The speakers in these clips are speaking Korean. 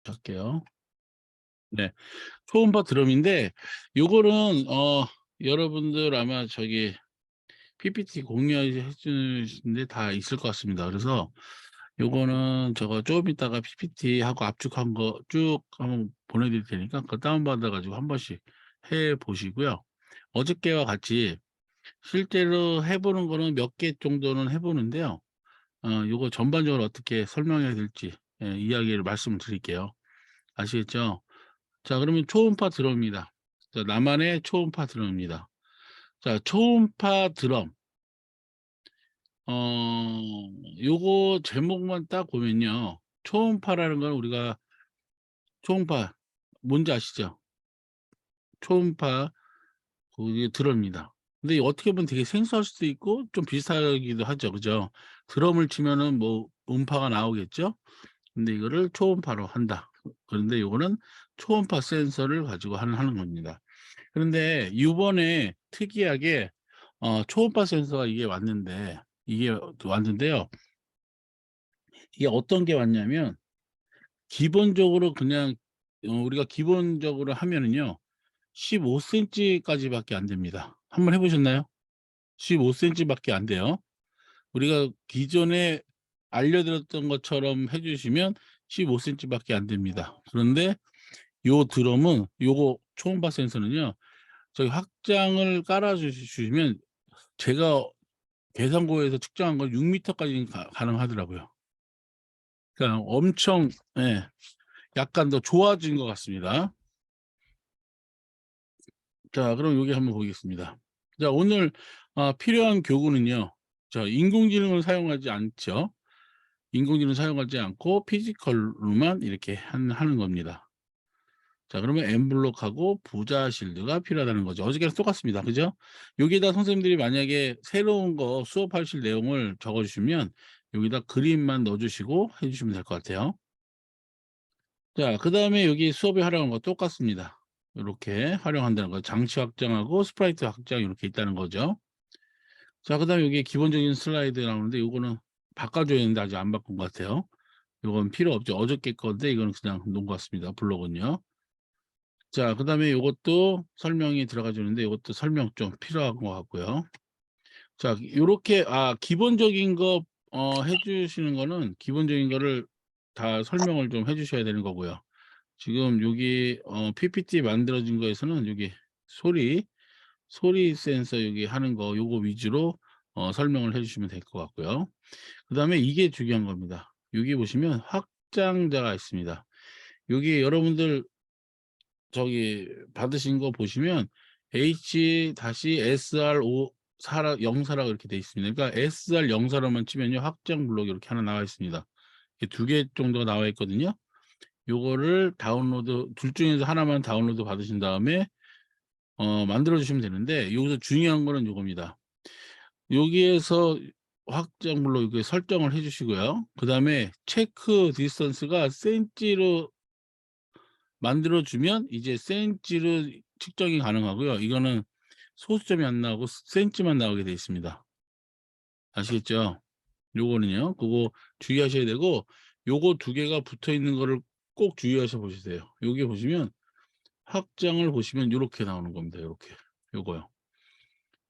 할게요. 네. 초음파 드럼인데 요거는 여러분들 아마 저기 PPT 공유해 주신 데 다 있을 것 같습니다. 그래서 요거는 저거 좀 이따가 PPT하고 압축한 거 쭉 한번 보내 드릴 테니까 그거 다운받아 가지고 한 번씩 해 보시고요. 어저께와 같이 실제로 해 보는 거는 몇 개 정도는 해 보는데요. 요거 전반적으로 어떻게 설명해야 될지 이야기를 말씀을 드릴게요. 아시겠죠? 자, 그러면 초음파 드럼입니다. 자, 나만의 초음파 드럼입니다. 자, 초음파 드럼. 요거 제목만 딱 보면요. 초음파라는 건 우리가 초음파 뭔지 아시죠? 초음파 그게 드럼입니다. 근데 어떻게 보면 되게 생소할 수도 있고 좀 비슷하기도 하죠. 그죠? 드럼을 치면은 뭐 음파가 나오겠죠? 근데 이거를 초음파로 한다. 그런데 요거는 초음파 센서를 가지고 하는 겁니다. 그런데 요번에 특이하게 초음파 센서가 이게 왔는데요. 이게 어떤 게 왔냐면 기본적으로 그냥 우리가 기본적으로 하면은요 15 센티까지밖에 안 됩니다. 한번 해 보셨나요? 15 센티밖에 안 돼요. 우리가 기존에 알려드렸던 것처럼 해 주시면 15 센티밖에 안 됩니다. 그런데 요 드럼은 요거 초음파 센서는요. 저기 확장을 깔아 주시면 제가 계산고에서 측정한 건 6 미터까지는 가능하더라고요. 그러니까 엄청 예 약간 더 좋아진 것 같습니다. 자, 그럼 요기 한번 보겠습니다. 자, 오늘 필요한 교구는요. 자, 인공지능을 사용하지 않죠. 인공지능 사용하지 않고 피지컬로만 이렇게 하는 겁니다. 자, 그러면 엠블록하고 부자 실드가 필요하다는 거죠. 어저께랑 똑같습니다. 그죠? 여기에다 선생님들이 만약에 새로운 거 수업하실 내용을 적어 주시면 여기다 그림만 넣어 주시고 해 주시면 될 것 같아요. 자, 그다음에 여기 수업에 활용한 거 똑같습니다. 요렇게 활용한다는 거. 장치 확장하고 스프라이트 확장 이렇게 있다는 거죠. 자, 그다음에 여기 기본적인 슬라이드 나오는데 요거는 바꿔줘야 되는데 아직 안 바꾼 것 같아요. 요건 필요 없죠. 어저께 건데 이거는 그냥 놓은 것 같습니다. 블록은요. 자, 그다음에 요것도 설명이 들어가 주는데 요것도 설명 좀 필요한 것 같고요. 자, 요렇게 기본적인 거 해 주시는 거는 기본적인 거를 다 설명을 좀 해 주셔야 되는 거고요. 지금 여기 PPT 만들어진 거에서는 여기 소리 센서 여기 하는 거 요거 위주로 설명을 해 주시면 될 것 같고요. 그다음에 이게 중요한 겁니다. 여기 보시면 확장자가 있습니다. 여기 여러분들 저기 받으신 거 보시면 H-SR5 사라 04라고 이렇게 돼 있습니다. 그러니까 SR 04로만 치면요. 확장 블록이 이렇게 하나 나와 있습니다. 이렇게 2개 정도가 나와 있거든요. 요거를 다운로드 둘 중에서 하나만 다운로드 받으신 다음에 만들어 주시면 되는데 여기서 중요한 거는 요겁니다. 여기에서 확장 블록 이렇게 설정을 해 주시고요. 그다음에 체크 디스턴스가 센티로 만들어 주면 이제 센티로 측정이 가능하고요. 이거는 소수점이 안 나오고 센티만 나오게 되어 있습니다. 아시겠죠? 요거는요. 그거 주의하셔야 되고 요거 2개가 붙어 있는 거를 꼭 주의하셔 보시세요. 여기 보시면 확장을 보시면 요렇게 나오는 겁니다. 요렇게. 요거요.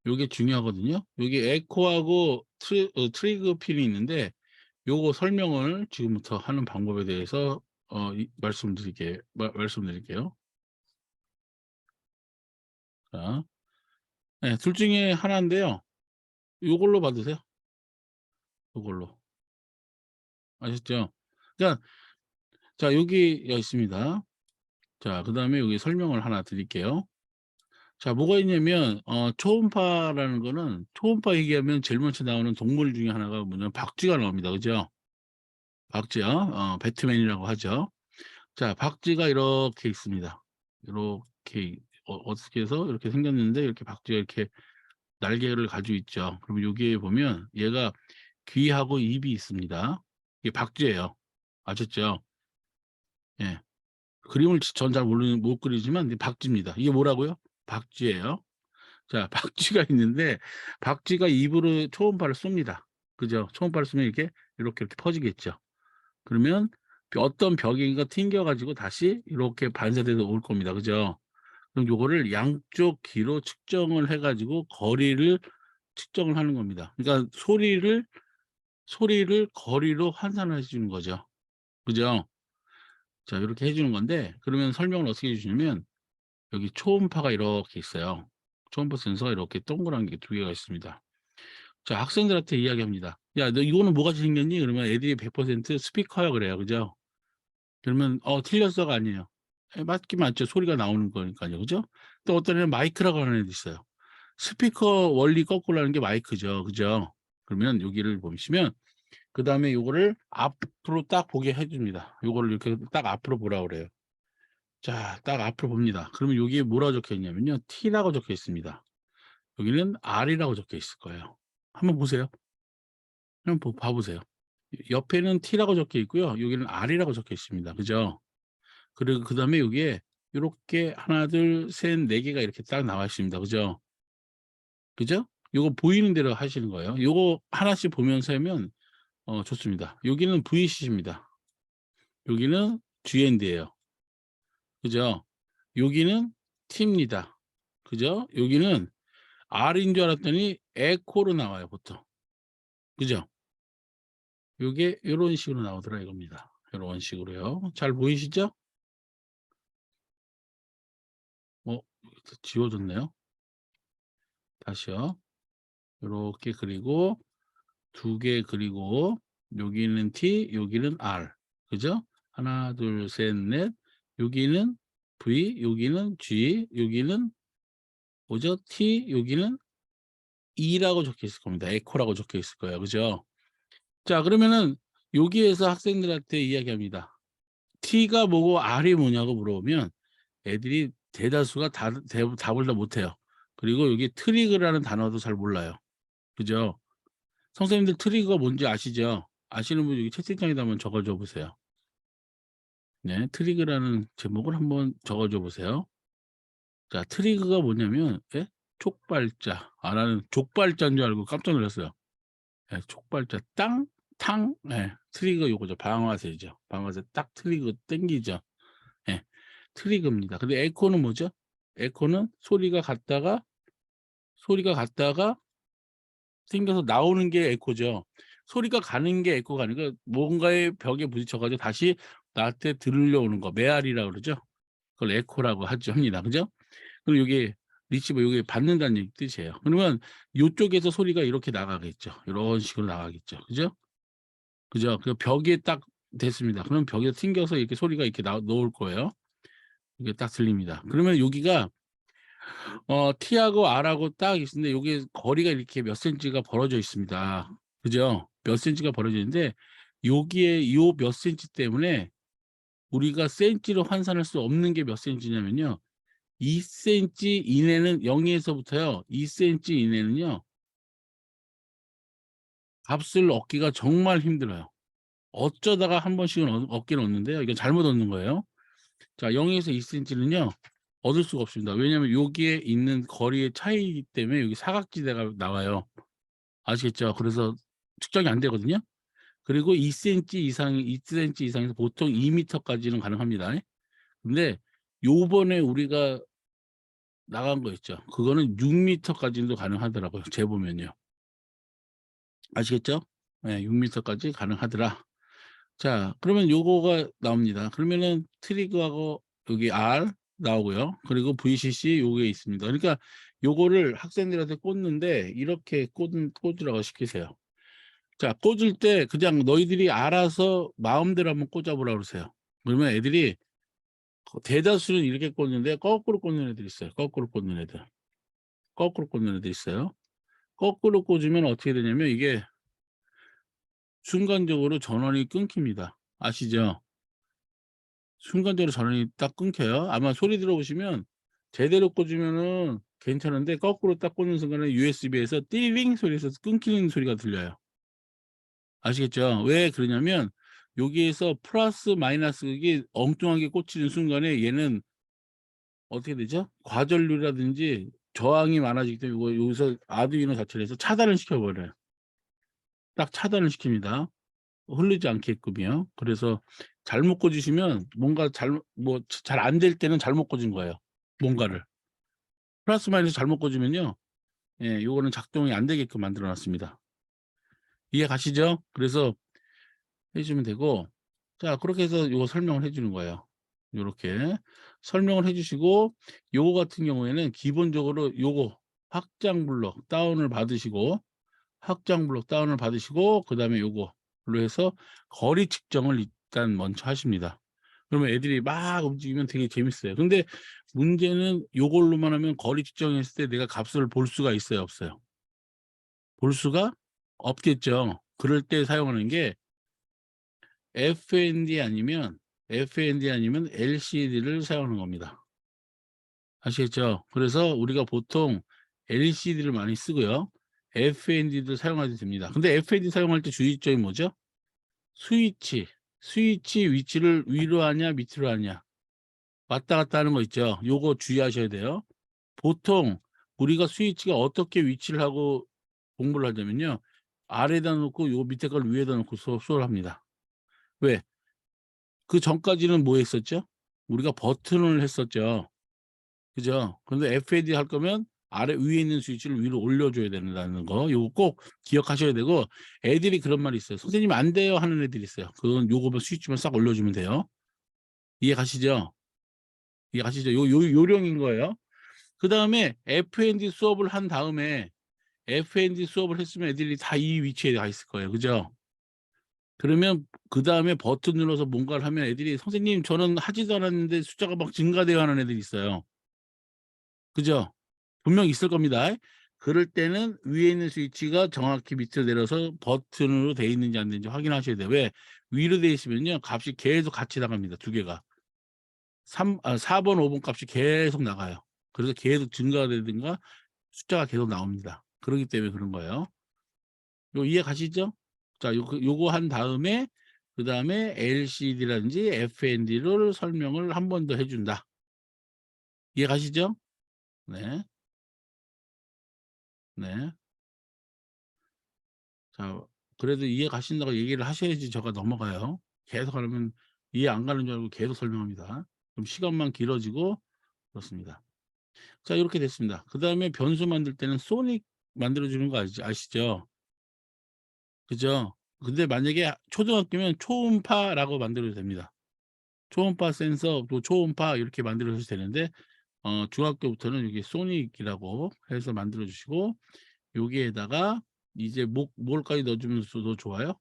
요게 중요하거든요. 여기 에코하고 트리거 핀이 있는데 요거 설명을 지금부터 하는 방법에 대해서 말씀드릴게요. 자. 네, 둘 중에 하나인데요. 요걸로 받으세요. 요걸로. 아셨죠? 그러니까 자 여기가 있습니다. 자, 그다음에 여기 설명을 하나 드릴게요. 자, 뭐가 있냐면 초음파라는 거는 초음파 얘기하면 제일 먼저 나오는 동물 중에 하나가 뭐냐면 박쥐가 나옵니다. 그죠? 박쥐요. 배트맨이라고 하죠. 자, 박쥐가 이렇게 있습니다. 요렇게 어떻게 해서 이렇게 생겼는데 이렇게 박쥐가 이렇게 날개를 가지고 있죠. 그러면 여기에 보면 얘가 귀하고 입이 있습니다. 이게 박쥐예요. 아셨죠? 예. 그림을 전 잘 모르는 못 그리지만 이게 박쥐입니다. 이게 뭐라고요? 박쥐예요. 자, 박쥐가 있는데 박쥐가 입으로 초음파를 쏩니다. 그죠? 초음파를 쏘면 이렇게, 이렇게 퍼지겠죠. 그러면 어떤 벽인가 튕겨 가지고 다시 이렇게 반사돼서 올 겁니다. 그죠? 그럼 요거를 양쪽 길로 측정을 해 가지고 거리를 측정을 하는 겁니다. 그러니까 소리를 거리로 환산해 주는 거죠. 그죠? 자, 이렇게 해 주는 건데, 그러면 설명을 어떻게 해 주시냐면 여기 초음파가 이렇게 있어요. 초음파 센서가 이렇게 동그란 게 두 개가 있습니다. 자, 학생들한테 이야기합니다. "야, 너 이거는 뭐같이 생겼니?" 그러면 애들이 100% 스피커야 그래요. 그죠? 그러면 틀렸어가 아니에요. 맞긴 맞죠. 소리가 나오는 거니까요. 그죠? 또 어떤 애는 마이크라고 하는 애도 있어요. 스피커 원리 거꾸로 하는 게 마이크죠. 그죠? 그러면 여기를 보시면 그다음에 요거를 앞으로 딱 보게 해 줍니다. 요거를 이렇게 딱 앞으로 보라고 그래요. 자, 딱 앞으로 봅니다. 그러면 여기에 뭐라고 적혀 있냐면요. T라고 적혀 있습니다. 여기는 R이라고 적혀 있을 거예요. 한번 보세요. 한번 봐 보세요. 옆에는 T라고 적혀 있고요. 여기는 R이라고 적혀 있습니다. 그죠? 그리고 그다음에 여기에 요렇게 하나 둘 셋 네 개가 이렇게 딱 나와 있습니다. 그죠? 그죠? 요거 보이는 대로 하시는 거예요. 요거 하나씩 보면서 하면 좋습니다. 여기는 VCC입니다. 여기는 GND예요. 그죠? 여기는 T입니다. 그죠? 여기는 R인 줄 알았더니 에코로 나와요, 보통. 그죠? 요게 요런 식으로 나오더라 이겁니다. 요런 식으로요. 잘 보이시죠? 지워졌네요. 다시요. 요렇게 그리고 두 개 그리고 여기는 T, 여기는 R. 그죠? 하나, 둘, 셋, 넷. 여기는 V, 여기는 G, 여기는 뭐죠? T, 여기는 E라고 적혀 있을 겁니다. 에코라고 적혀 있을 거예요. 그죠? 자, 그러면은 여기에서 학생들한테 이야기합니다. T가 뭐고 R이 뭐냐고 물어보면 애들이 대다수가 답을 다 못해요. 그리고 여기 트리그라는 단어도 잘 몰라요. 그죠? 선생님들 트리거가 뭔지 아시죠? 아시는 분 여기 채팅창에다 한번 적어줘 보세요. 네, 트리거라는 제목을 한번 적어줘 보세요. 자, 트리거가 뭐냐면 예? 촉발자. 나는 족발자인 줄 알고 깜짝 놀랐어요. 예, 촉발자 땅, 탕, 예, 트리거 요거죠. 방아쇠죠. 방아쇠 딱 트리거 땡기죠. 예, 트리거입니다. 근데 에코는 뭐죠? 에코는 소리가 갔다가 생겨서 나오는 게 에코죠. 소리가 가는 게 에코가 아니고 뭔가의 벽에 부딪혀 가지고 다시 나한테 들려오는 거 메아리라고 그러죠. 그걸 에코라고 합니다. 그죠? 그리고 요게 리시버 요게 받는다는 뜻이에요. 그러면 요쪽에서 소리가 이렇게 나가겠죠. 요런 식으로 나가겠죠. 그죠? 그죠? 그 벽에 딱 됐습니다. 그럼 벽에 튕겨서 이렇게 소리가 이렇게 나올 거예요. 이게 딱 들립니다. 그러면 여기가 T하고 R하고 딱 있는데 요게 거리가 이렇게 몇 센치가 벌어져 있습니다. 그죠? 몇 센치가 벌어져 있는데 여기에 요 몇 센치 때문에 우리가 센치로 환산할 수 없는 게 몇 센치냐면요. 2cm 이내는 0에서부터요. 2cm 이내는요. 값을 얻기가 정말 힘들어요. 어쩌다가 한 번씩은 얻긴 얻는데요. 이건 잘못 얻는 거예요. 자, 0에서 2cm는요. 얻을 수가 없습니다. 왜냐하면 여기에 있는 거리의 차이이기 때문에 여기 사각지대가 나와요. 아시겠죠? 그래서 측정이 안 되거든요. 그리고 2cm 이상에서 보통 2m까지는 가능합니다. 근데 요번에 우리가 나간 거 있죠. 그거는 6m까지도 가능하더라고요. 재보면요. 아시겠죠? 네, 6m까지 가능하더라. 자, 그러면 요거가 나옵니다. 그러면은 트리그하고 여기 R 나오고요. 그리고 VCC 요게 있습니다. 그러니까 요거를 학생들한테 꽂는데 이렇게 꽂으라고 시키세요. 자, 꽂을 때 그냥 너희들이 알아서 마음대로 한번 꽂아보라 그러세요. 그러면 애들이 대다수는 이렇게 꽂는데 거꾸로 꽂는 애들 있어요. 거꾸로 꽂는 애들. 거꾸로 꽂는 애들 있어요. 거꾸로 꽂으면 어떻게 되냐면 이게 순간적으로 전원이 끊깁니다. 아시죠? 순간적으로 전원이 딱 끊겨요. 아마 소리 들어보시면 제대로 꽂으면은 괜찮은데 거꾸로 딱 꽂는 순간에 USB에서 띠링 소리에서 끊기는 소리가 들려요. 아시겠죠? 왜 그러냐면 여기에서 플러스 마이너스 이게 엉뚱하게 꽂히는 순간에 얘는 어떻게 되죠? 과전류라든지 저항이 많아지기 때문에 이거 여기서 아두이노 자체를 해서 차단을 시켜버려요. 딱 차단을 시킵니다. 흐르지 않게끔이요. 그래서 잘못 꽂으시면 뭔가 잘 안 될 때는 잘못 꽂은 거예요. 뭔가를. 플러스 마이너스 잘못 꽂으면요. 예, 요거는 작동이 안 되게끔 만들어 놨습니다. 이해 가시죠? 그래서 해 주면 되고, 자, 그렇게 해서 요거 설명을 해 주는 거예요. 요렇게 설명을 해 주시고, 요거 같은 경우에는 기본적으로 요거 확장 블록 다운을 받으시고, 그다음에 요거로 해서 거리 측정을 일단 먼저 하십니다. 그러면 애들이 막 움직이면 되게 재밌어요. 근데 문제는 요걸로만 하면 거리 측정했을 때 내가 값을 볼 수가 있어요, 없어요? 볼 수가 없겠죠. 그럴 때 사용하는 게 FND 아니면 LCD를 사용하는 겁니다. 아시겠죠? 그래서 우리가 보통 LCD를 많이 쓰고요. FND도 사용해도 됩니다. 근데 FND 사용할 때 주의점이 뭐죠? 스위치. 스위치 위치를 위로 하냐 밑으로 하냐. 왔다 갔다 하는 거 있죠. 요거 주의하셔야 돼요. 보통 우리가 스위치가 어떻게 위치를 하고 공부를 하냐면요. 아래에다 놓고 요 밑에 걸 위에다 놓고 수업을 합니다. 왜? 그 전까지는 뭐 했었죠? 우리가 버튼을 했었죠. 그죠? 그런데 FAD 할 거면 아래 위에 있는 스위치를 위로 올려줘야 된다는 거. 요거 꼭 기억하셔야 되고, 애들이 그런 말이 있어요. 선생님 안 돼요 하는 애들이 있어요. 그건 요거만 스위치만 싹 올려주면 돼요. 이해 가시죠? 이해 가시죠? 요령인 거예요. 그 다음에 FND 수업을 한 다음에 FND 수업을 했으면 애들이 다 이 위치에 가 있을 거예요. 그죠? 그러면 그 다음에 버튼 눌러서 뭔가를 하면 애들이 선생님 저는 하지도 않았는데 숫자가 막 증가되어 하는 애들이 있어요. 그죠? 분명 있을 겁니다. 그럴 때는 위에 있는 스위치가 정확히 밑으로 내려서 버튼으로 돼 있는지 안 되는지 확인하셔야 돼요. 왜? 위로 돼 있으면요. 값이 계속 같이 나갑니다. 두 개가. 4번, 5번 값이 계속 나가요. 그래서 계속 증가가 되든가 숫자가 계속 나옵니다. 그렇기 때문에 그런 거예요. 이해 가시죠? 자, 요거 한 다음에 그 다음에 LCD라든지 FND를 설명을 한 번 더 해준다. 이해 가시죠? 네, 네. 자, 그래도 이해 가신다고 얘기를 하셔야지 저가 넘어가요. 계속 하면 이해 안 가는 줄 알고 계속 설명합니다. 그럼 시간만 길어지고 그렇습니다. 자, 이렇게 됐습니다. 그 다음에 변수 만들 때는 소닉 만들어주는 거 아시죠? 그죠? 근데 만약에 초등학교면 초음파라고 만들어도 됩니다. 초음파 센서, 또 초음파 이렇게 만들어도 되는데, 중학교부터는 여기 소닉이라고 해서 만들어 주시고, 여기에다가 이제 뭘까지 넣어주면 더 좋아요?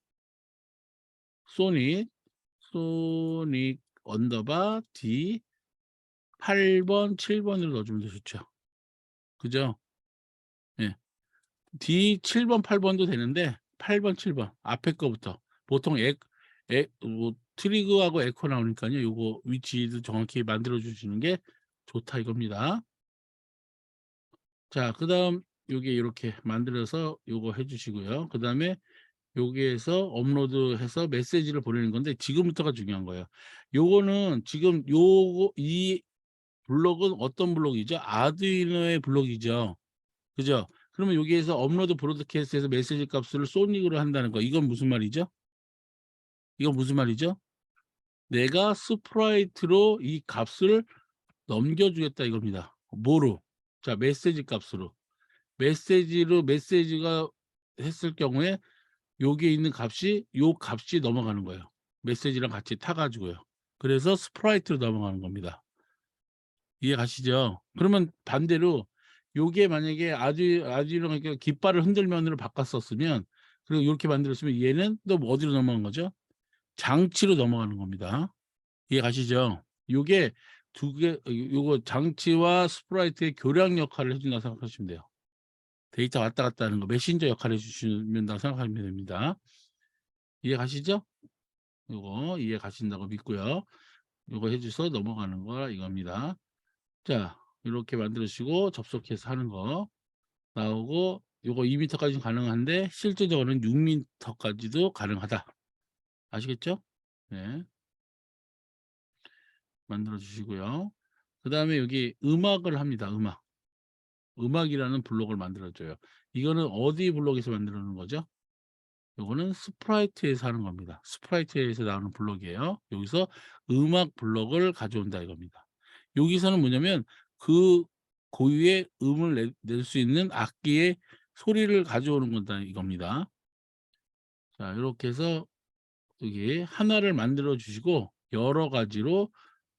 소닉, 소닉 언더바 D 8번, 7번으로 넣어주면 더 좋죠. 그죠? 예. D 7번, 8번도 되는데 8번, 7번 앞에 거부터 보통 트리그하고 에코 나오니까요. 요거 위치도 정확히 만들어 주시는 게 좋다 이겁니다. 자, 그다음 요게 이렇게 만들어서 요거 해주시고요. 그 다음에 여기에서 업로드해서 메시지를 보내는 건데 지금부터가 중요한 거예요. 요거는 지금 이 블록은 어떤 블록이죠? 아두이노의 블록이죠. 그죠? 그러면 여기에서 업로드 브로드캐스트에서 메시지 값을 소닉으로 한다는 거. 이건 무슨 말이죠? 이건 무슨 말이죠? 내가 스프라이트로 이 값을 넘겨주겠다 이겁니다. 뭐로? 자, 메시지 값으로. 메시지가 했을 경우에 여기에 있는 값이 요 값이 넘어가는 거예요. 메시지랑 같이 타가지고요. 그래서 스프라이트로 넘어가는 겁니다. 이해 가시죠? 그러면 반대로 요게 만약에 아주이노 그러니까 깃발을 흔들면으로 바꿨었으면 그리고 이렇게 만들었으면 얘는 또 어디로 넘어간 거죠? 장치로 넘어가는 겁니다. 이해 가시죠? 요게 요거 장치와 스프라이트의 교량 역할을 해준다고 생각하시면 돼요. 데이터 왔다 갔다 하는 거 메신저 역할을 해주신다고 생각하면 됩니다. 이해 가시죠? 요거 이해 가신다고 믿고요. 요거 해주셔서 넘어가는 거 이겁니다. 자, 이렇게 만들으시고 접속해서 하는 거 나오고 요거 2m까지는 가능한데 실제적으로는 6m까지도 가능하다. 아시겠죠? 네, 만들어 주시고요. 그 다음에 여기 음악을 합니다. 음악이라는 블록을 만들어 줘요. 이거는 어디 블록에서 만들어 놓은 거죠? 요거는 스프라이트에서 하는 겁니다. 스프라이트에서 나오는 블록이에요. 여기서 음악 블록을 가져온다 이겁니다. 여기서는 뭐냐면 그 고유의 음을 낼 수 있는 악기의 소리를 가져오는 거다 이겁니다. 자, 이렇게 해서 여기 하나를 만들어 주시고 여러 가지로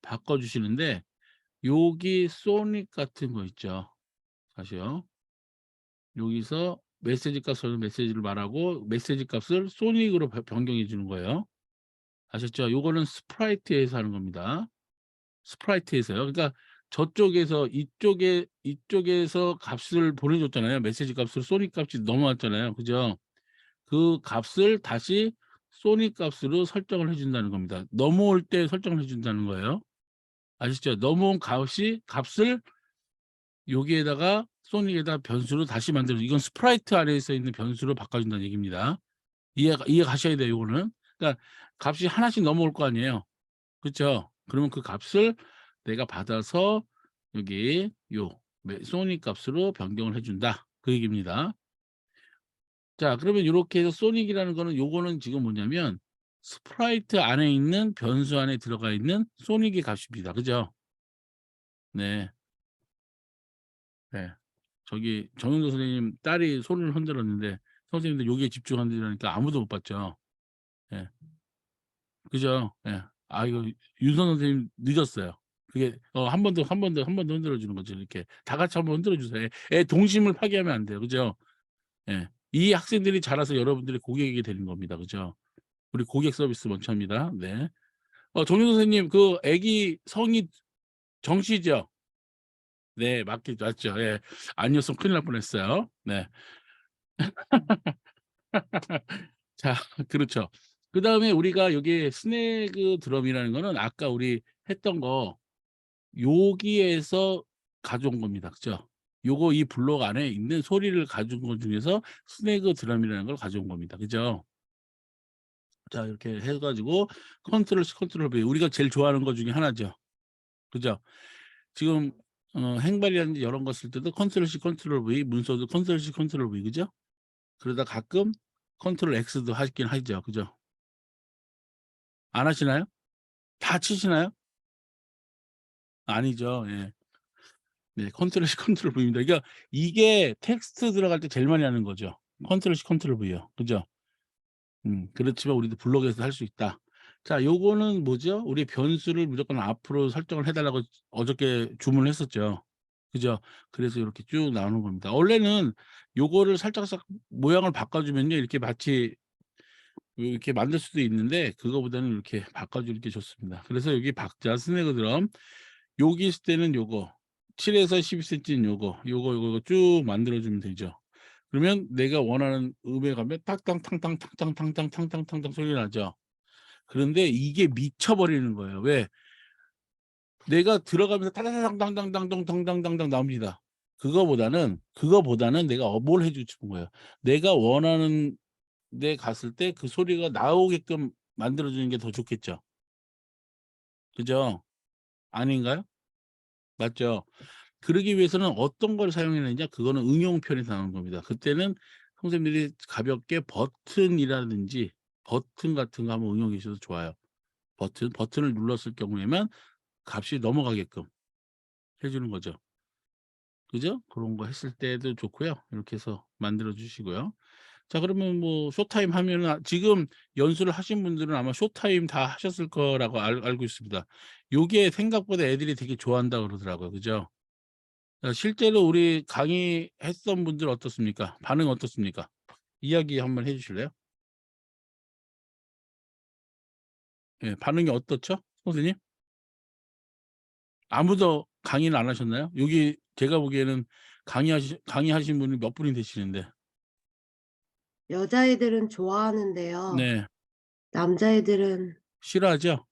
바꿔 주시는데, 여기 소닉 같은 거 있죠. 다시요. 여기서 메시지 값을 메시지를 말하고 메시지 값을 소닉으로 변경해 주는 거예요. 아셨죠? 요거는 스프라이트에서 하는 겁니다. 스프라이트에서요. 그러니까 저쪽에서 이쪽에서 값을 보내줬잖아요. 메시지 값을 소닉 값이 넘어왔잖아요. 그죠? 그 값을 다시 소닉 값으로 설정을 해준다는 겁니다. 넘어올 때 설정을 해준다는 거예요. 아시죠? 넘어온 값을 여기에다가 소닉에다 변수로 다시 만들어, 이건 스프라이트 안에서 있는 변수로 바꿔준다는 얘기입니다. 이해 가셔야 돼요. 이거는. 그러니까 값이 하나씩 넘어올 거 아니에요. 그렇죠? 그러면 그 값을 내가 받아서 여기 소닉 값으로 변경을 해준다 그 얘기입니다. 자, 그러면 이렇게 해서 소닉이라는 거는, 요거는 지금 뭐냐면 스프라이트 안에 있는 변수 안에 들어가 있는 소닉의 값입니다. 그죠? 네. 네. 저기 정윤도 선생님 딸이 손을 흔들었는데, 선생님들 여기에 집중한다니까 아무도 못 봤죠. 예. 그죠? 예. 아, 이거 윤선 선생님 늦었어요. 그게 한 번 더 흔들어 주는 거죠. 이렇게 다 같이 한번 흔들어 주세요. 애 동심을 파괴하면 안 돼요. 그죠? 예. 이 학생들이 자라서 여러분들의 고객이 되는 겁니다. 그죠? 우리 고객 서비스 먼저 합니다. 네. 정윤 선생님, 그 아기 성이 정씨죠? 네, 맞죠? 예. 아니었으면 큰일 날 뻔했어요. 네. 자, 그렇죠. 그다음에 우리가 여기 스네그 드럼이라는 거는 아까 우리 했던 거 여기에서 가져온 겁니다. 그죠? 요거 이 블록 안에 있는 소리를 가져온 것 중에서 스네그 드럼이라는 걸 가져온 겁니다. 그죠? 자, 이렇게 해가지고 컨트롤 V, 우리가 제일 좋아하는 것 중에 하나죠. 그죠? 지금 행발이라든지 이런 거 쓸 때도 컨트롤 C 컨트롤 V, 문서도 컨트롤 C 컨트롤 V, 그죠? 그러다 가끔 컨트롤 X도 하긴 하죠. 그죠? 안 하시나요? 다 치시나요? 아니죠. 예. 네, 컨트롤 C 컨트롤 V입니다. 그러니까 이게 텍스트 들어갈 때 제일 많이 하는 거죠. 컨트롤 C 컨트롤 V요. 그죠? 그렇지만 우리도 블록에서 할 수 있다. 자, 요거는 뭐죠? 우리 변수를 무조건 앞으로 설정을 해 달라고 어저께 주문을 했었죠. 그죠? 그래서 이렇게 쭉 나오는 겁니다. 원래는 요거를 살짝살 모양을 바꿔주면요, 이렇게 마치 이렇게 만들 수도 있는데, 그거보다는 이렇게 바꿔주는 게 좋습니다. 그래서 여기 박자 스네그 드럼, 여기 있을 때는 요거 7에서 12cm인 요거 쭉 만들어주면 되죠. 그러면 내가 원하는 음에 가면 탕탕탕탕탕탕탕탕탕탕탕 소리 나죠. 그런데 이게 미쳐버리는 거예요. 왜? 내가 들어가면서 타다당당당당당당당당 나옵니다. 그거보다는 내가 뭘 해주고 싶은 거예요. 내가 원하는 데 갔을 때 그 소리가 나오게끔 만들어주는 게 더 좋겠죠. 그죠? 아닌가요? 맞죠? 그러기 위해서는 어떤 걸 사용해야 되느냐, 그거는 응용편에서 나오는 겁니다. 그때는 선생님들이 가볍게 버튼이라든지 버튼 같은 거 한번 응용해 주셔도 좋아요. 버튼을 눌렀을 경우에만 값이 넘어가게끔 해 주는 거죠. 그죠? 그런 거 했을 때도 좋고요. 이렇게 해서 만들어 주시고요. 자, 그러면 뭐 쇼타임 하면은, 지금 연수를 하신 분들은 아마 쇼타임 다 하셨을 거라고 알고 있습니다. 요게 생각보다 애들이 되게 좋아한다 그러더라고요. 그죠? 실제로 우리 강의했던 분들 어떻습니까? 반응 어떻습니까? 이야기 한번 해 주실래요? 예, 반응이 어떻죠? 선생님? 아무도 강의는 안 하셨나요? 여기 제가 보기에는 강의하신 분이 몇 분이 되시는데. 여자애들은 좋아하는데요. 네. 남자애들은 싫어하죠?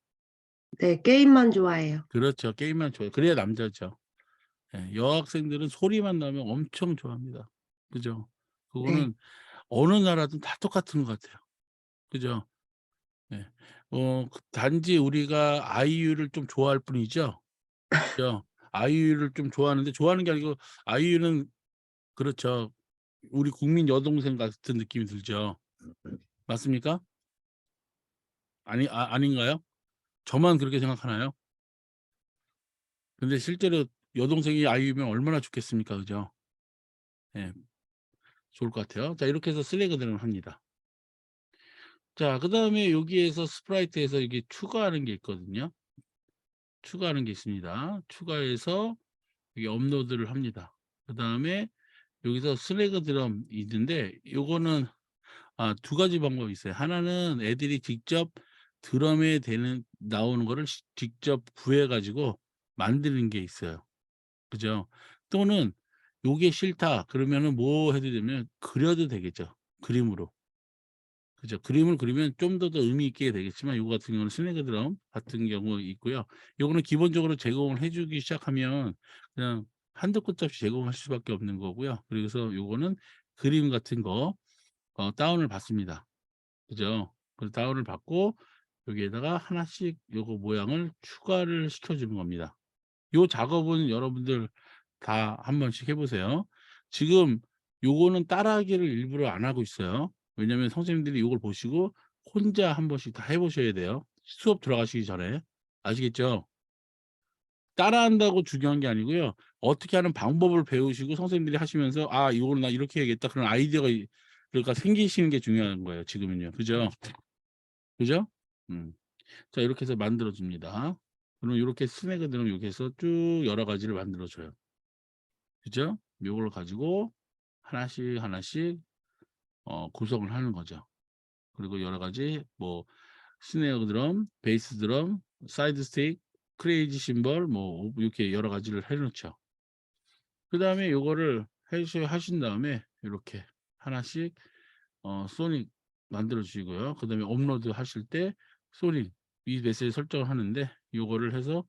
네, 게임만 좋아해요. 그렇죠. 게임만 좋아해요. 그래야 남자죠. 예. 여학생들은 소리만 나면 엄청 좋아합니다. 그죠? 네. 그거는 어느 나라든 다 똑같은 것 같아요. 그죠? 예. 단지 우리가 아이유를 좀 좋아할 뿐이죠. 그죠? 아이유를 좀 좋아하는데, 좋아하는 게 아니고 아이유는, 그렇죠, 우리 국민 여동생 같은 느낌이 들죠. 맞습니까? 아닌가요? 저만 그렇게 생각하나요? 근데 실제로 여동생이 아이유면 얼마나 좋겠습니까? 그죠? 예. 좋을 것 같아요. 자, 이렇게 해서 슬래그 드럼 합니다. 자, 그다음에 여기에서 스프라이트에서 이게 추가하는 게 있거든요. 추가하는 게 있습니다. 추가해서 여기 업로드를 합니다. 그다음에 여기서 슬래그 드럼 있는데 요거는 두 가지 방법이 있어요. 하나는 애들이 직접 드럼에 나오는 거를 직접 구해 가지고 만드는 게 있어요. 그죠? 또는 요게 싫다 그러면은 뭐 해도 되면 그려도 되겠죠. 그림으로. 그죠. 그림을 그리면 좀 더 의미 있게 되겠지만 요거 같은 경우는 슬래그 드럼 같은 경우 있고요. 요거는 기본적으로 제공을 해 주기 시작하면 그냥 한도 끝도 없이 제공할 수밖에 없는 거고요. 그래서 요거는 그림 같은 거 다운을 받습니다. 그죠. 그래서 다운을 받고 여기에다가 하나씩 요거 모양을 추가를 시켜 주는 겁니다. 요 작업은 여러분들 다 한 번씩 해 보세요. 지금 요거는 따라하기를 일부러 안 하고 있어요. 왜냐면 선생님들이 요걸 보시고 혼자 한 번씩 다 해 보셔야 돼요, 수업 들어가시기 전에. 아시겠죠? 따라한다고 중요한 게 아니고요. 어떻게 하는 방법을 배우시고 선생님들이 하시면서 '아 이거는 나 이렇게 해야겠다.' 그런 아이디어가 그러니까 생기시는 게 중요한 거예요 지금은요. 그죠? 그죠? 음. 자, 이렇게 해서 만들어 줍니다. 그럼 요렇게 스낵들은 이렇게 해서 쭉 여러 가지를 만들어 줘요. 그죠? 요걸 가지고 하나씩 하나씩 구성을 하는 거죠. 그리고 여러 가지 뭐 스네어 드럼, 베이스 드럼, 사이드 스틱, 크레이지 심벌 뭐 이렇게 여러 가지를 해 놓죠. 그다음에 요거를 하신 다음에 요렇게 하나씩 소닉 만들어 주시고요. 그다음에 업로드 하실 때 소닉 이 메시지 설정을 하는데 요거를 해서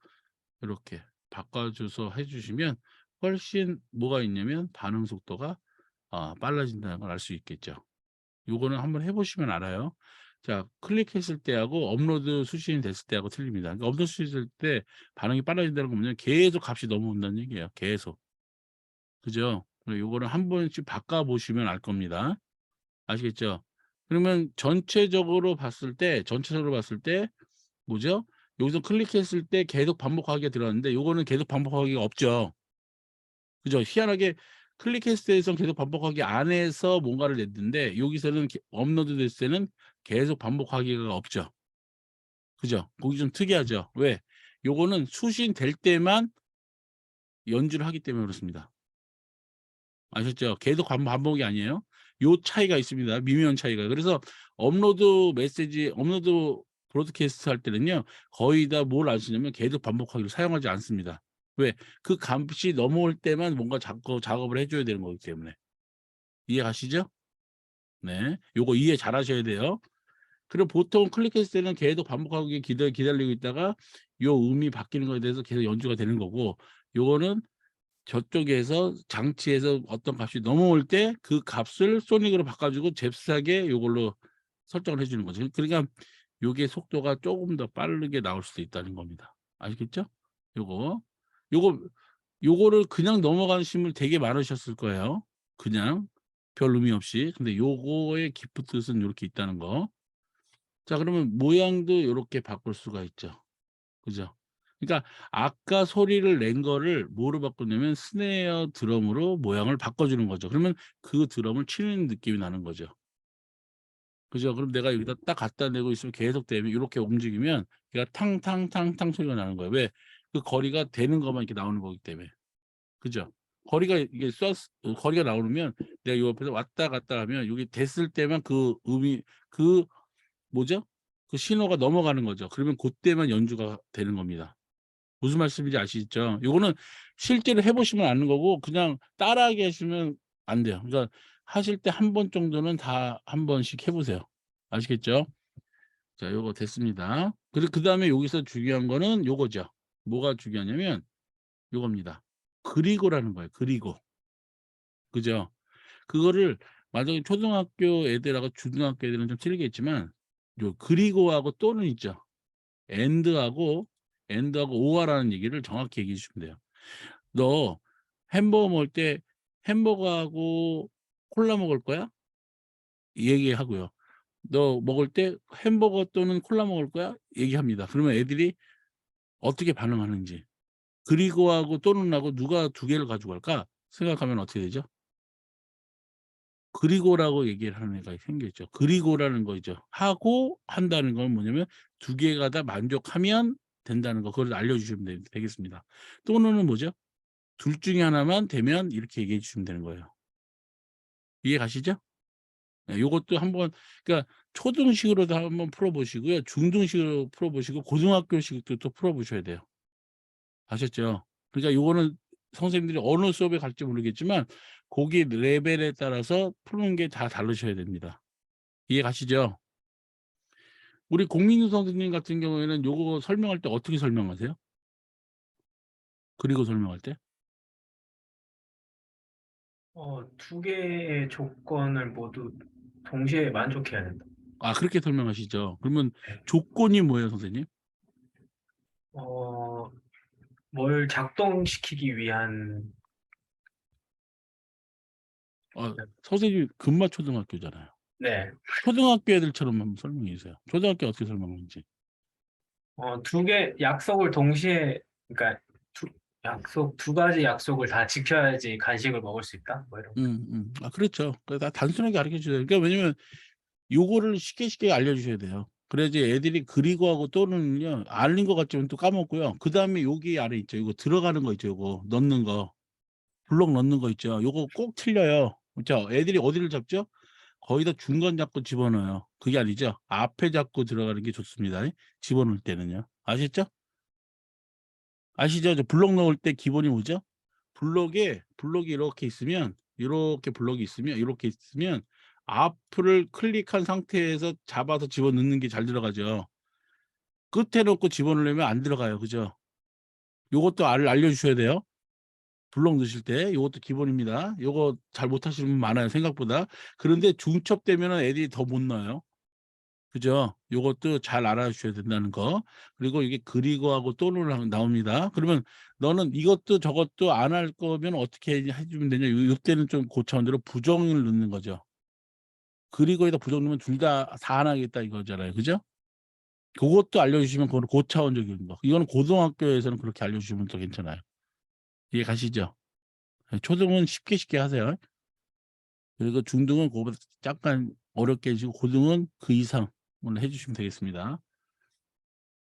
요렇게 바꿔 줘서 해 주시면 훨씬 뭐가 있냐면 반응 속도가 빨라진다는 걸 알 수 있겠죠. 요거는 한번 해 보시면 알아요. 자, 클릭했을 때하고 업로드 수신이 됐을 때하고 틀립니다. 그러니까 업로드 수신했을 때 반응이 빨라진다는 건 뭐냐면 계속 값이 넘어온다는 얘기예요, 계속. 그죠? 요거를 한 번씩 바꿔 보시면 알 겁니다. 아시겠죠? 그러면 전체적으로 봤을 때 뭐죠? 여기서 클릭했을 때 계속 반복하기가 들어갔는데 요거는 계속 반복하기가 없죠. 그죠? 희한하게 클릭했을 때에선 계속 반복하기 안에서 뭔가를 냈는데 여기서는 업로드 됐을 때는 계속 반복하기가 없죠. 그죠? 거기 좀 특이하죠. 왜? 요거는 수신될 때만 연주를 하기 때문에 그렇습니다. 아셨죠? 계속 반복이 아니에요. 요 차이가 있습니다. 미묘한 차이가. 그래서 업로드 브로드캐스트 할 때는요. 거의 다 뭘 안 쓰냐면 계속 반복하기를 사용하지 않습니다. 왜? 그 값이 넘어올 때만 뭔가 자꾸 작업을 해 줘야 되는 거기 때문에. 이해 가시죠? 네. 요거 이해 잘 하셔야 돼요. 그리고 보통 클릭했을 때는 계속 반복하고 기다리고 있다가 요 음이 바뀌는 거에 대해서 계속 연주가 되는 거고 요거는 저쪽에서 장치에서 어떤 값이 넘어올 때 그 값을 소닉으로 바꿔 주고 잽싸게 요걸로 설정을 해 주는 거죠. 그러니까 요게 속도가 쪼금 더 빠르게 나올 수도 있다는 겁니다. 아시겠죠? 요거. 요거 요거를 그냥 넘어가신 분 되게 많으셨을 거예요. 그냥 별 의미 없이. 근데 요거의 깊은 뜻은 요렇게 있다는 거. 자, 그러면 모양도 요렇게 바꿀 수가 있죠. 그죠? 그러니까 아까 소리를 낸 거를 뭐로 바꾸냐면 스네어 드럼으로 모양을 바꿔주는 거죠. 그러면 그 드럼을 치는 느낌이 나는 거죠. 그죠? 그럼 내가 여기다 딱 갖다 대고 있으면 계속 되면 요렇게 움직이면 얘가 탕탕탕탕 소리가 나는 거예요. 왜? 그 거리가 되는 것만 이렇게 나오는 거기 때문에. 그죠? 거리가 나오면 내가 요 옆에서 왔다 갔다 하면 요게 됐을 때만 그 음이 그 뭐죠? 그 신호가 넘어가는 거죠. 그러면 고때만 연주가 되는 겁니다. 무슨 말씀인지 아시죠? 요거는 실제로 해 보시면 아는 거고 그냥 따라하게 하시면 안 돼요. 그러니까 하실 때 한 번 정도는 다 한 번씩 해 보세요. 아시겠죠? 자, 요거 됐습니다. 그리고 그다음에 여기서 중요한 거는 요거죠. 뭐가 중요하냐면 요겁니다. 그리고라는 거예요. 그리고. 그죠? 그거를 만약에 초등학교 애들하고 중등학교 애들은 좀 틀리겠지만 요 그리고하고 또는 있죠. 엔드하고 오어라는 얘기를 정확히 얘기해 주시면 돼요. "너 햄버거 먹을 때 햄버거하고 콜라 먹을 거야?" 이 얘기하고요. 너 먹을 때 햄버거 또는 콜라 먹을 거야? 얘기합니다. 그러면 애들이 어떻게 반응하는지. 그리고하고 또는하고 누가 두 개를 가져갈까 생각하면 어떻게 되죠? 그리고라고 얘기를 하는 애가 생겼죠. 그리고라는 거죠. 하고 한다는 건 뭐냐면 두 개가 다 만족하면 된다는 거, 그걸 알려주시면 되겠습니다. 또는은 뭐죠? 둘 중에 하나만 되면 이렇게 얘기해 주시면 되는 거예요. 이해 가시죠? 네, 요것도 한번, 그러니까 초등식으로도 한번 풀어보시고요. 중등식으로 풀어보시고 고등학교식도 또 풀어보셔야 돼요. 아셨죠? 그러니까 요거는 선생님들이 어느 수업에 갈지 모르겠지만 거기 레벨에 따라서 푸는 게 다 다르셔야 됩니다. 이해 가시죠? 우리 공민규 선생님 같은 경우에는 요거 설명할 때 어떻게 설명하세요? 그리고 설명할 때? 두 개의 조건을 모두 동시에 만족해야 된다. 아, 그렇게 설명하시죠. 그러면 네. 조건이 뭐예요, 선생님? 뭘 작동시키기 위한, 선생님 금마초등학교잖아요. 네. 초등학교 애들처럼 한번 설명해 주세요. 초등학교 어떻게 설명하는지. 두 개 약속을 동시에, 그러니까 두 가지 약속을 다 지켜야지 간식을 먹을 수 있다. 뭐 이런 거. 아, 그렇죠. 다 단순하게 가르쳐 주세요. 그러니까 왜냐면 요거를 쉽게 알려주셔야 돼요. 그래야지 애들이 그리고하고 또는요, 알린 것 같지만 또 까먹고요. 그 다음에 여기 아래 있죠. 이거 들어가는 거 있죠. 요거 넣는 거. 블록 넣는 거 있죠. 요거 꼭 틀려요. 그렇죠? 애들이 어디를 잡죠? 거의 다 중간 잡고 집어넣어요. 그게 아니죠. 앞에 잡고 들어가는 게 좋습니다. 집어넣을 때는요. 아시죠? 아시죠? 저 블록 넣을 때 기본이 뭐죠? 블록이 이렇게 있으면, 이렇게 블록이 있으면, 이렇게 있으면 앞을 클릭한 상태에서 잡아서 집어넣는 게 잘 들어가죠. 끝에 놓고 집어넣으려면 안 들어가요. 그죠? 요것도 알려주셔야 돼요. 블록 넣으실 때 요것도 기본입니다. 요거 잘 못하시는 분 많아요. 생각보다. 그런데 중첩되면 애들이 더 못 넣어요. 그죠? 요것도 잘 알아주셔야 된다는 거. 그리고 이게 그리고하고 또는 나옵니다. 그러면 너는 이것도 저것도 안 할 거면 어떻게 해주면 되냐? 요때는 좀 고차원대로 부정을 넣는 거죠. 그리고에다 부정 넣으면 둘 다 안 하겠다 이거잖아요. 그죠? 그것도 알려주시면 그건 고차원적인 거. 이거는 고등학교에서는 그렇게 알려주시면 더 괜찮아요. 이해 가시죠? 초등은 쉽게 하세요. 그리고 중등은 그거보다 약간 어렵게 해주시고 고등은 그 이상을 해주시면 되겠습니다.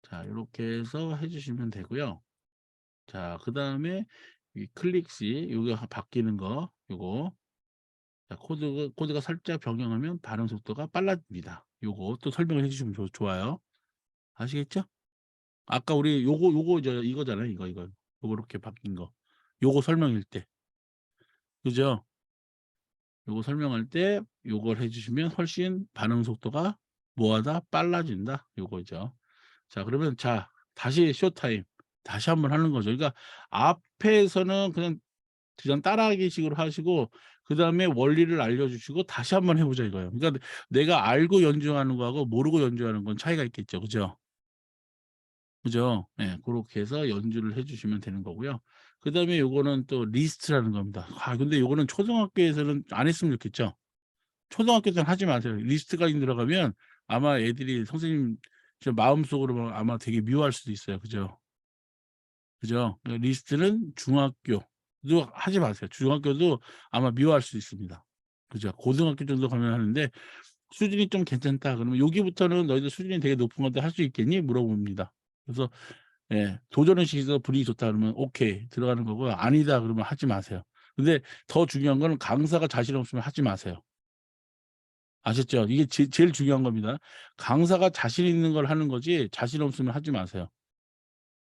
자, 이렇게 해서 해주시면 되고요. 자, 그 다음에 이 클릭시 이거 바뀌는 거 요거, 자, 코드가 살짝 변경하면 반응 속도가 빨라집니다. 요거 또 설명을 해주시면 좋아요. 아시겠죠? 아까 우리 요거 이거잖아요. 이거 요거 이렇게 바뀐 거. 요거 설명일 때, 그죠? 요거 설명할 때 요걸 해주시면 훨씬 반응 속도가 뭐하다 빨라진다. 요거죠. 자, 그러면 자 다시 쇼타임 다시 한번 하는 거죠. 그러니까 앞에서는 그냥 따라하기 식으로 하시고 그 다음에 원리를 알려주시고 다시 한번 해보자 이거예요. 그러니까 내가 알고 연주하는 거하고 모르고 연주하는 건 차이가 있겠죠. 그죠? 그죠? 예, 그렇게 해서 연주를 해주시면 되는 거고요. 그 다음에 요거는 또 리스트라는 겁니다. 아, 근데 요거는 초등학교에서는 안 했으면 좋겠죠. 초등학교 때는 하지 마세요. 리스트가 들어가면 아마 애들이 선생님 저 마음속으로 아마 되게 미워할 수도 있어요. 그죠? 그죠? 리스트는 중학교도 하지 마세요. 중학교도 아마 미워할 수 있습니다. 그죠? 고등학교 정도 가면 하는데 수준이 좀 괜찮다. 그러면 여기부터는 너희들 수준이 되게 높은 건데 할 수 있겠니? 물어봅니다. 그래서 예, 도전의식에서 분위기 좋다 그러면 오케이 들어가는 거고요. 아니다 그러면 하지 마세요. 근데 더 중요한 거는 강사가 자신 없으면 하지 마세요. 아셨죠? 이게 제일 중요한 겁니다. 강사가 자신 있는 걸 하는 거지 자신 없으면 하지 마세요.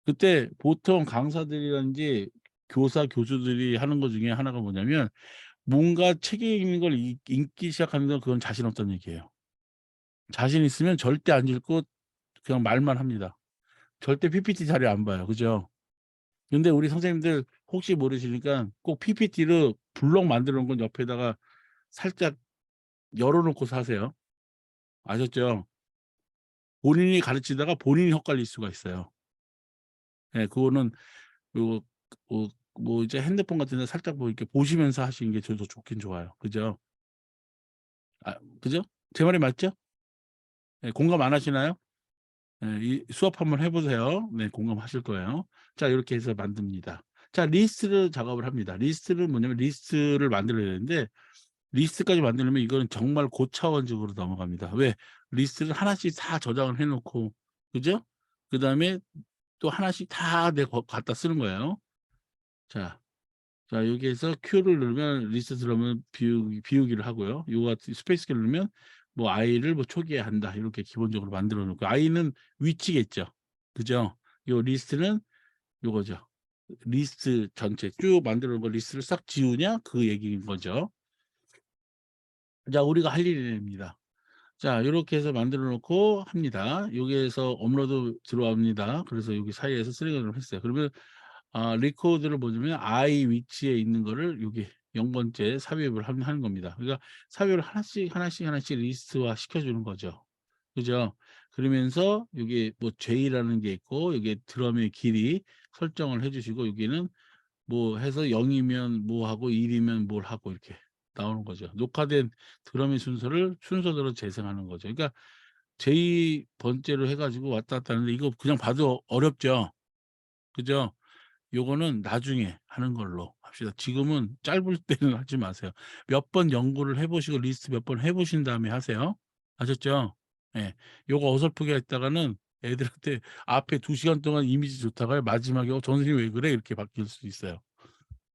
그때 보통 강사들이라든지 교사, 교수들이 하는 것 중에 하나가 뭐냐면 뭔가 책임 있는 걸 읽기 시작하는 건 그건 자신 없다는 얘기예요. 자신 있으면 절대 안 읽고 그냥 말만 합니다. 절대 PPT 자료 안 봐요. 그죠? 근데 우리 선생님들 혹시 모르시니까 꼭 PPT로 블록 만들어 놓은 건 옆에다가 살짝 열어놓고서 하세요. 아셨죠? 본인이 가르치다가 본인이 헛갈릴 수가 있어요. 예, 그거는 요 뭐 이제 핸드폰 같은 데 살짝 뭐 이렇게 보시면서 하시는 게 더 좋긴 좋아요. 그죠? 아, 그죠? 제 말이 맞죠? 네, 공감 안 하시나요? 네, 이 수업 한번 해보세요. 네, 공감하실 거예요. 자, 이렇게 해서 만듭니다. 자, 리스트를 작업을 합니다. 리스트를 뭐냐면 리스트를 만들어야 되는데 리스트까지 만들려면 이거는 정말 고차원적으로 넘어갑니다. 왜? 리스트를 하나씩 다 저장을 해놓고, 그죠? 그 다음에 또 하나씩 다 내가 갖다 쓰는 거예요. 자, 여기에서 Q를 누르면 리스트 들어오면 비우기를 하고요. 요거 스페이스키를 누르면 뭐 i를 뭐 초기화한다. 이렇게 기본적으로 만들어 놓고 i는 위치겠죠. 그죠? 요 리스트는 요거죠. 리스트 전체 쭉 만들어 놓은 거 리스트를 싹 지우냐 그 얘기인 거죠. 자, 우리가 할 일입니다. 자, 이렇게 해서 만들어 놓고 합니다. 여기에서 업로드 들어옵니다. 그래서 여기 사이에서 셀렉을 했어요. 그러면 리코드를 보시면 I 위치에 있는 거를 여기 0번째 삽입을 하는 겁니다. 그러니까 삽입을 하나씩 리스트화 시켜주는 거죠. 그죠? 그러면서 여기 뭐 J라는 게 있고 여기 드럼의 길이 설정을 해주시고 여기는 뭐 해서 0이면 뭐 하고 1이면 뭘 하고 이렇게 나오는 거죠. 녹화된 드럼의 순서를 순서대로 재생하는 거죠. 그러니까 J번째로 해가지고 왔다 갔다 하는데 이거 그냥 봐도 어렵죠. 그죠? 요거는 나중에 하는 걸로 합시다. 지금은 짧을 때는 하지 마세요. 몇 번 연구를 해보시고 리스트 몇 번 해보신 다음에 하세요. 아셨죠? 예. 요거 어설프게 했다가는 애들한테 앞에 2시간 동안 이미지 좋다가 마지막에 전 선생님 왜 그래? 이렇게 바뀔 수 있어요.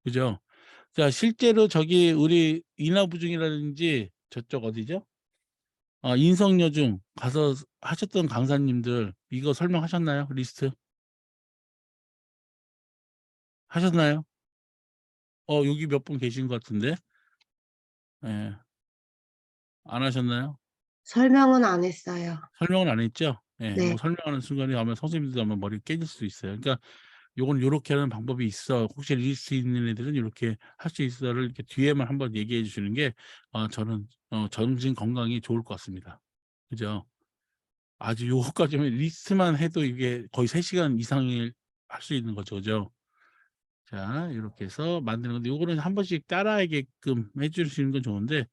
그죠? 자, 실제로 저기 우리 인하부중이라든지 저쪽 어디죠? 인성여중 가서 하셨던 강사님들 이거 설명하셨나요? 리스트 하셨나요? 여기 몇 분 계신 것 같은데. 예. 안 하셨나요? 설명은 안 했어요. 설명은 안 했죠? 예. 네. 요 설명하는 순간에 아마 선생님들도 아마 머리 깨질 수 있어요. 그러니까 요건 요렇게 하는 방법이 있어. 혹시 리스트 있는 애들은 요렇게 할 수 있어를 이렇게 뒤에만 한번 얘기해 주시는 게 저는 정신 건강이 좋을 것 같습니다. 그죠? 아주 요거까지만 리스트만 해도 이게 거의 3시간 이상을 할 수 있는 거죠. 그죠? 자, 이렇게 해서 만드는 건데 요거는 한 번씩 따라하게끔 해 주시는 건 좋은데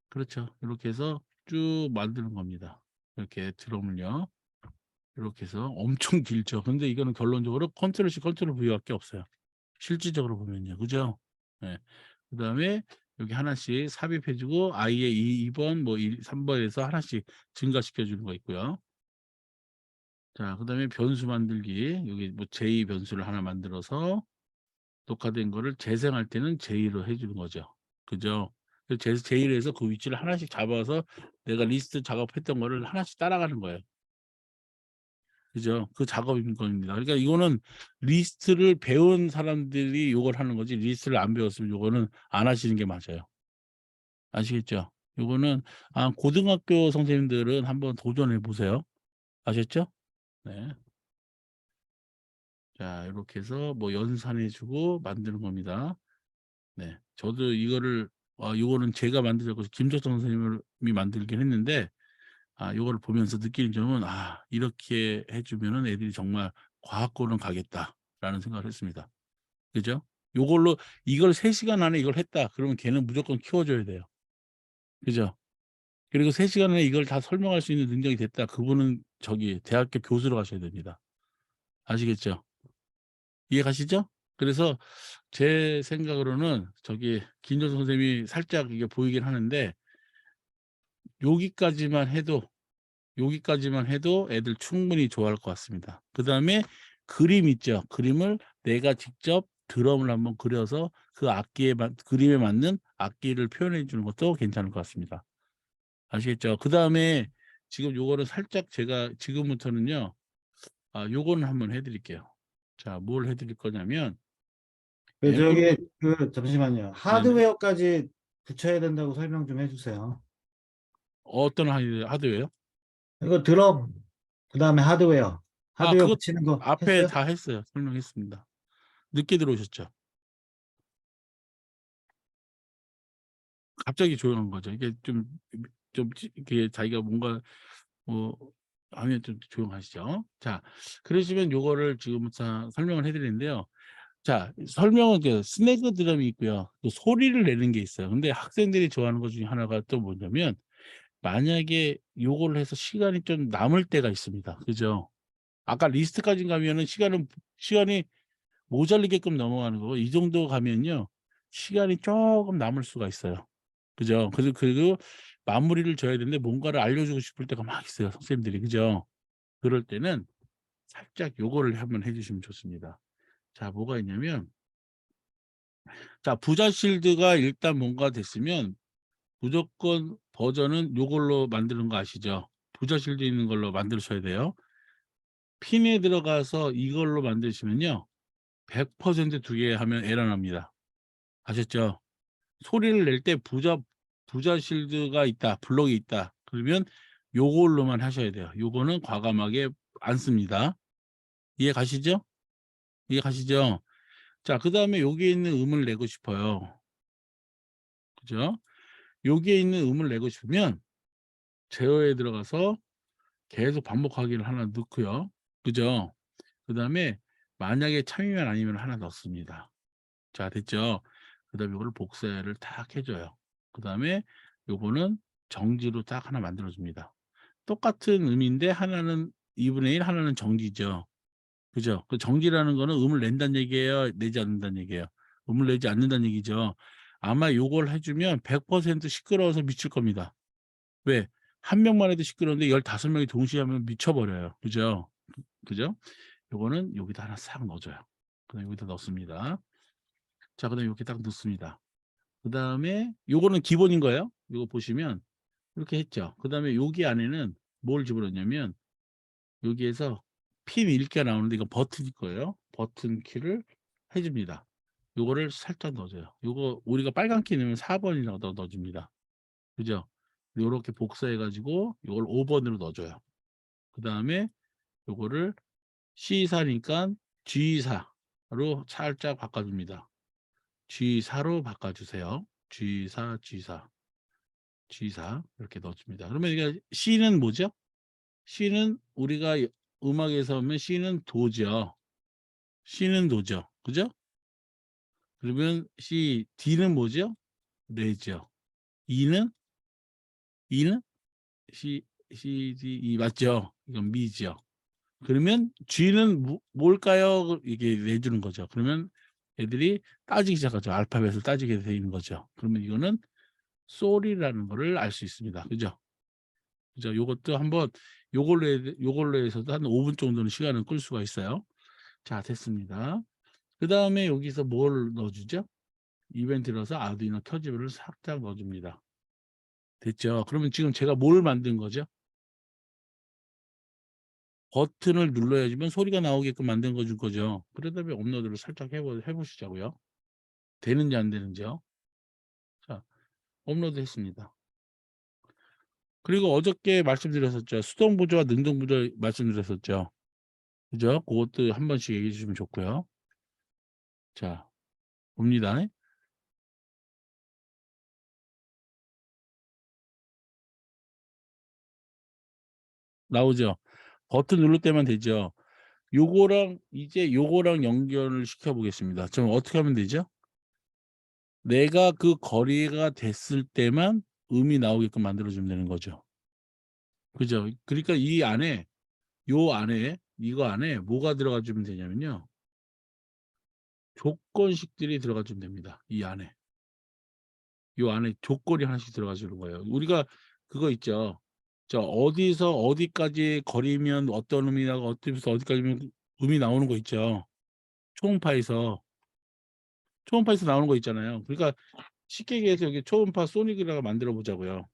그렇죠. 이렇게 해서 쭉 만드는 겁니다. 이렇게 드럼을요. 이렇게 해서 엄청 길죠. 근데 이거는 결론적으로 컨트롤 C 컨트롤 V밖에 없어요. 실질적으로 보면요. 그죠? 네. 그다음에 여기 하나씩 삽입해 주고 i의 2번 뭐 3번에서 하나씩 증가시켜 주는 거 있고요. 자, 그다음에 변수 만들기. 여기 뭐 J 변수를 하나 만들어서 녹화된 거를 재생할 때는 J로 해 주는 거죠. 그죠? J로 해서 그 위치를 하나씩 잡아서 내가 리스트 작업했던 거를 하나씩 따라가는 거예요. 그죠? 그 작업인 겁니다. 그러니까 이거는 리스트를 배운 사람들이 이걸 하는 거지 리스트를 안 배웠으면 이거는 안 하시는 게 맞아요. 아시겠죠? 이거는 고등학교 선생님들은 한번 도전해 보세요. 아셨죠? 네. 자, 이렇게 해서 뭐 연산해 주고 만드는 겁니다. 네. 저도 이거를 이거는 제가 만들었고 김석정 선생님이 만들긴 했는데 요거를 보면서 느끼는 점은 이렇게 해 주면은 애들이 정말 과학고는 가겠다라는 생각을 했습니다. 그죠? 요걸로 이걸 3시간 안에 이걸 했다. 그러면 걔는 무조건 키워 줘야 돼요. 그죠? 그리고 3시간 안에 이걸 다 설명할 수 있는 능력이 됐다. 그분은 저기 대학교 교수로 가셔야 됩니다. 아시겠죠? 이해 가시죠? 그래서 제 생각으로는 저기 김정수 선생님이 살짝 이게 보이긴 하는데 여기까지만 해도 애들 충분히 좋아할 것 같습니다. 그다음에 그림 있죠. 그림을 내가 직접 드럼을 한번 그려서 그 그림에 맞는 악기를 표현해 주는 것도 괜찮을 것 같습니다. 아시겠죠? 그다음에 지금 요거를 살짝 제가 지금부터는요. 요거는 한번 해 드릴게요. 자, 뭘 해 드릴 거냐면 저기 엠플로 잠시만요. 네네. 하드웨어까지 붙여야 된다고 설명 좀 해주세요. 어떤 하드웨어요? 이거 드럼, 그다음에 하드웨어 그거 붙이는 거 앞에 했어요? 다 했어요. 설명했습니다. 늦게 들어오셨죠? 갑자기 조용한 거죠. 이게 이게 자기가 뭔가 뭐 하면 좀 조용하시죠. 자, 그러시면 요거를 지금부터 설명을 해 드리는데요. 자, 설명은 스네그 드럼이 있고요. 또 소리를 내는 게 있어요. 근데 학생들이 좋아하는 것 중에 하나가 또 뭐냐면 만약에 요걸 해서 시간이 좀 남을 때가 있습니다. 그죠? 아까 리스트까지 가면은 시간이 모자르게끔 넘어가는 거고, 이 정도 가면요 시간이 조금 남을 수가 있어요. 그죠? 그리고 마무리를 져야 되는데 뭔가를 알려주고 싶을 때가 막 있어요, 선생님들이. 그죠? 그럴 때는 살짝 요거를 한번 해주시면 좋습니다. 자, 뭐가 있냐면, 자, 부자 실드가 일단 뭔가 됐으면 무조건 버전은 요걸로 만드는 거 아시죠? 부자 실드 있는 걸로 만드셔야 돼요. 핀에 들어가서 이걸로 만드시면요 100% 두 개 하면 에러 납니다. 아셨죠? 소리를 낼 때 부자 실드가 있다, 블록이 있다, 그러면 요걸로만 하셔야 돼요. 요거는 과감하게 안 씁니다. 이해 가시죠? 이해 가시죠? 자, 그 다음에 여기에 있는 음을 내고 싶어요. 그죠? 여기에 있는 음을 내고 싶으면 제어에 들어가서 계속 반복하기를 하나 넣고요. 그죠? 그 다음에 만약에 참이면 아니면 하나 넣습니다. 자, 됐죠? 그 다음에 이거를 복사를 탁 해줘요. 그 다음에 요거는 정지로 딱 하나 만들어줍니다. 똑같은 음인데 하나는 2분의 1, 하나는 정지죠. 그죠? 그 정지라는 거는 음을 낸다는 얘기예요, 내지 않는다는 얘기예요? 음을 내지 않는다는 얘기죠. 아마 요걸 해주면 100% 시끄러워서 미칠 겁니다. 왜? 한 명만 해도 시끄러운데 15명이 동시에 하면 미쳐버려요. 그죠? 그죠? 요거는 여기다 하나 싹 넣어줘요. 그다음 여기다 넣습니다. 자, 그다음 이렇게 딱 넣습니다. 그다음에 요거는 기본인 거예요. 요거 보시면 이렇게 했죠. 그다음에 여기 안에는 뭘 집어넣냐면 여기에서 핀 읽기가 나오는데 이거 버튼일 거예요. 버튼 키를 해줍니다. 요거를 살짝 넣어줘요. 요거 우리가 빨간 키 넣으면 4번이라고 넣어줍니다. 그죠? 요렇게 복사해 가지고 요걸 5번으로 넣어줘요. 그 다음에 요거를 C4니까 G4로 살짝 바꿔줍니다. G4로 바꿔주세요. G4, G4, G4 이렇게 넣어줍니다. 그러면 이게 C는 뭐죠? C는 우리가 음악에서 하면 C는 도죠. C는 도죠. 그죠? 그러면 C, D는 뭐죠? 레죠. E는 C, D, E 맞죠? 이건 미죠. 그러면 G는 뭘까요? 이게 내주는 거죠. 그러면 애들이 따지기 시작하죠. 알파벳을 따지게 되는 거죠. 그러면 이거는 소리라는 거를 알 수 있습니다. 그죠? 그죠? 요것도 한번 요걸로 해서도 한 5분 정도는 시간을 끌 수가 있어요. 자, 됐습니다. 그 다음에 여기서 뭘 넣어주죠? 이벤트라서 아두이노 켜지를 살짝 넣어줍니다. 됐죠? 그러면 지금 제가 뭘 만든 거죠? 버튼을 눌러야지만 소리가 나오게끔 만든 거죠. 그러다 보면 업로드를 살짝 해보시자고요. 되는지 안 되는지요. 자, 업로드 했습니다. 그리고 어저께 말씀드렸었죠. 수동 보조와 능동 보조 말씀드렸었죠. 그죠? 그것도 한 번씩 얘기해 주시면 좋고요. 자, 봅니다. 나오죠? 버튼 누를 때만 되죠. 요거랑 연결을 시켜 보겠습니다. 그럼 어떻게 하면 되죠? 내가 그 거리가 됐을 때만 음이 나오게끔 만들어 주면 되는 거죠. 그죠? 그러니까 이거 안에 뭐가 들어가 주면 되냐면요. 조건식들이 들어가 주면 됩니다. 이 안에. 요 안에 조건이 하나씩 들어가 주는 거예요. 우리가 그거 있죠. 저 어디서 어디까지 거리면 어떤 음이 나고 어디서 어디까지면 음이 나오는 거 있죠. 초음파에서 나오는 거 있잖아요. 그러니까 쉽게 얘기해서 여기 초음파 소닉이라고 만들어 보자고요.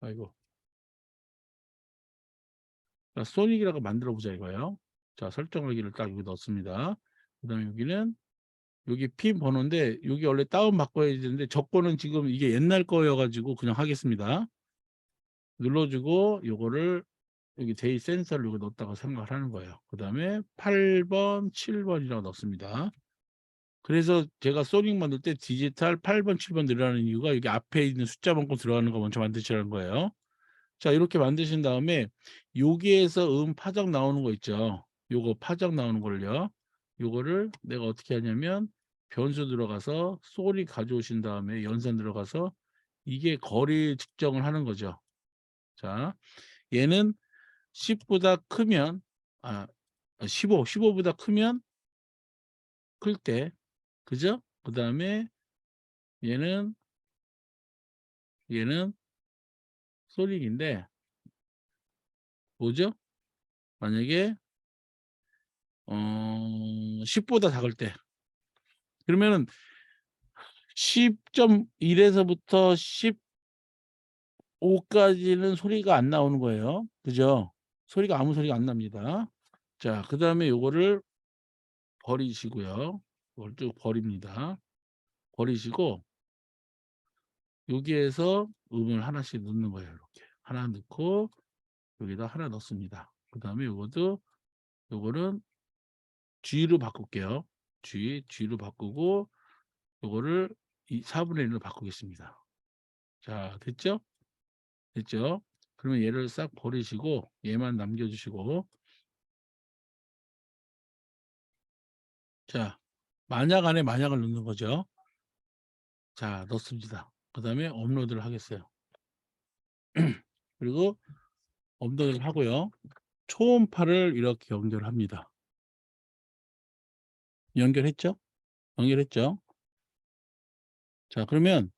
아이고. 자, 소닉이라고 만들어 보자 이거예요. 자, 설정하기를 딱 여기 넣습니다. 그다음에 여기는 여기 핀 번호인데 여기 원래 다운 바꿔야 되는데 저 거는 지금 이게 옛날 거여 가지고 그냥 하겠습니다. 눌러주고 요거를 여기 데이 센서를 여기 넣었다가 생각을 하는 거예요. 그다음에 8번, 7번이라고 넣습니다. 그래서 제가 소닉 만들 때 디지털 8번, 7번 늘어나는 이유가 여기 앞에 있는 숫자 번호 들어가는 거 먼저 만드시라는 거예요. 자, 이렇게 만드신 다음에 여기에서 파적 나오는 거 있죠. 요거 파적 나오는 걸요. 요거를 내가 어떻게 하냐면 변수 들어가서 소리 가져오신 다음에 연산 들어가서 이게 거리 측정을 하는 거죠. 자, 얘는 10보다 크면 15보다 크면 클 때, 그죠? 그 다음에 얘는 소닉인데 뭐죠? 만약에 10보다 작을 때, 그러면은 10.1에서부터 15까지는 소리가 안 나오는 거예요. 그죠? 아무 소리가 안 납니다. 자, 그 다음에 요거를 버리시고요. 이걸 쭉 버립니다. 버리시고 여기에서 음을 하나씩 넣는 거예요. 이렇게 하나 넣고 여기다 하나 넣습니다. 그 다음에 요거는 G로 바꿀게요. G로 바꾸고 요거를 4분의 1로 바꾸겠습니다. 자, 됐죠? 그러면 얘를 싹 버리시고 얘만 남겨주시고, 자, 만약 안에 만약을 넣는 거죠. 자, 넣습니다. 그 다음에 업로드를 하겠어요. 그리고 업로드를 하고요. 초음파를 이렇게 연결합니다. 연결했죠? 자, 그러면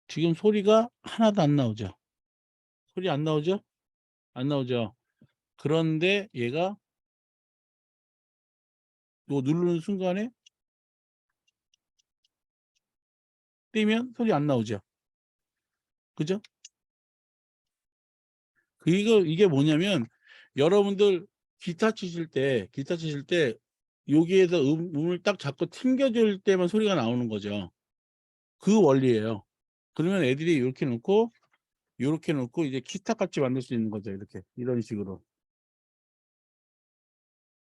지금 소리가 하나도 안 나오죠? 소리 안 나오죠? 그런데 얘가 요 누르는 순간에 떼면 소리 안 나오죠? 그죠? 이게 뭐냐면 여러분들 기타 치실 때 여기에서 음을 딱 잡고 튕겨줄 때만 소리가 나오는 거죠. 그 원리예요. 그러면 애들이 이렇게 놓고 이제 기타 같이 만들 수 있는 거죠. 이렇게 이런 식으로.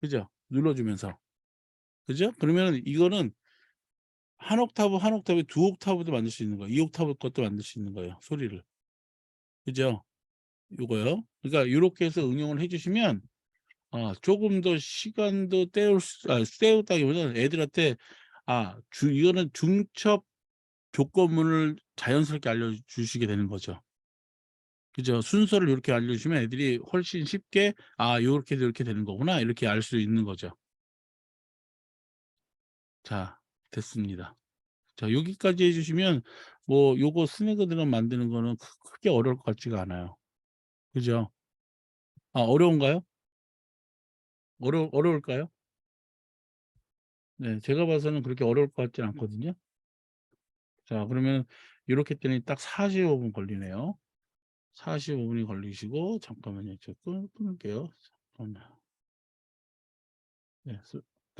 그죠? 눌러주면서. 그죠? 그러면 이거는 한 옥타브 두 옥타브도 만들 수 있는 거예요. 2옥타브 것도 만들 수 있는 거예요. 소리를. 그죠? 요거요. 그러니까 이렇게 해서 응용을 해주시면 조금 더 시간도 때우다기보다는 애들한테 이거는 중첩 조건문을 자연스럽게 알려주시게 되는 거죠. 그죠? 순서를 이렇게 알려주시면 애들이 훨씬 쉽게 이렇게 되는 거구나 이렇게 알 수 있는 거죠. 자, 됐습니다. 자, 여기까지 해주시면 뭐 요거 스네그 드럼 만드는 거는 크게 어려울 것 같지가 않아요. 그죠? 어려운가요? 어려울까요? 네, 제가 봐서는 그렇게 어려울 것 같진 않거든요. 자, 그러면 이렇게 했더니 딱 45분 걸리네요. 45분이 걸리시고, 잠깐만요. 제가 끊을게요. 잠깐만. 네,